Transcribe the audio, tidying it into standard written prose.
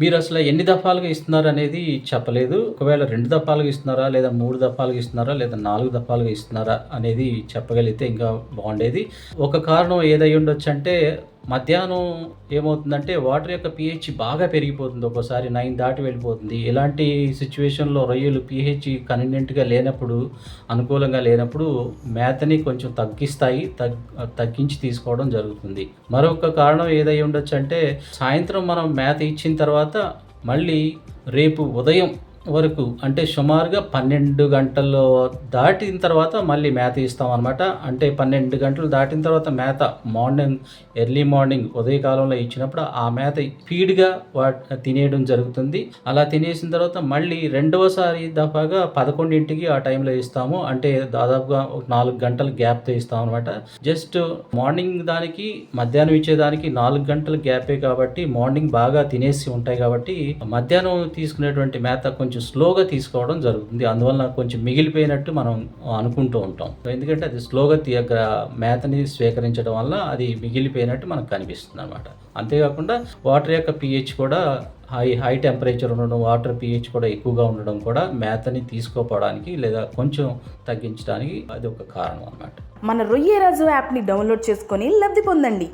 మీరు అసలు ఎన్ని దఫాలుగా ఇస్తున్నారనేది చెప్పలేదు. ఒకవేళ 2 దఫాలుగా ఇస్తున్నారా? లేదా 3 దఫాలుగా ఇస్తున్నారా? లేదా 4 దఫాలుగా ఇస్తున్నారా? అనేది చెప్పగలిగితే ఇంకా బావుండేది. ఒక కారణం ఏదయ్యుండొచ్చంటే మధ్యాహ్నం ఏమవుతుందంటే వాటర్ యొక్క పీహెచ్ బాగా పెరిగిపోతుంది. ఒక్కోసారి 9 దాటి వెళ్ళిపోతుంది. ఇలాంటి సిట్యుయేషన్‌లో రొయ్యలు పీహెచ్ కన్వీనియంట్‌గా లేనప్పుడు, అనుకూలంగా లేనప్పుడు మేతని కొంచెం తగ్గిస్తాయి. తగ్గించి తీసుకోవడం జరుగుతుంది. మరొక కారణం ఏదయ్యుండొచ్చంటే సాయంత్రం మనం మేత ఇచ్చిన తర్వాత మళ్ళీ రేపు ఉదయం వరకు అంటే సుమారుగా 12 గంటలు దాటిన తర్వాత మళ్ళీ మేత ఇస్తామనమాట. అంటే 12 గంటలు దాటిన తర్వాత మేత ఎర్లీ మార్నింగ్ ఉదయకాలంలో ఇచ్చినప్పుడు ఆ మేత ఫీడ్‌గా తినేయడం జరుగుతుంది. అలా తినేసిన తర్వాత మళ్ళీ రెండవసారి దఫాగా 11కి ఆ టైంలో ఇస్తాము. అంటే దాదాపుగా ఒక 4 గంటల గ్యాప్‌తో ఇస్తామనమాట. జస్ట్ మార్నింగ్ దానికి, మధ్యాహ్నం ఇచ్చేదానికి 4 గంటల గ్యాపే కాబట్టి మార్నింగ్ బాగా తినేసి ఉంటాయి కాబట్టి మధ్యాహ్నం తీసుకునేటువంటి మేత కొంచెం స్లోగా తీసుకోవడం జరుగుతుంది. అందువలన కొంచెం మిగిలిపోయినట్టు మనం అనుకుంటూ ఉంటాం. ఎందుకంటే అది స్లోగా మేతని స్వీకరించడం వల్ల అది మిగిలిపోయినట్టు మనకు కనిపిస్తుందనమాట. అంతేకాకుండా వాటర్ యొక్క పీహెచ్ కూడా హై టెంపరేచర్ ఉండడం, వాటర్ పీహెచ్ కూడా ఎక్కువగా ఉండడం కూడా మేతని తీసుకోపోవడానికి లేదా కొంచెం తగ్గించడానికి అది ఒక కారణం అనమాట. మన రొయ్యరాజు యాప్ని డౌన్లోడ్ చేసుకొని లబ్ధి పొందండి.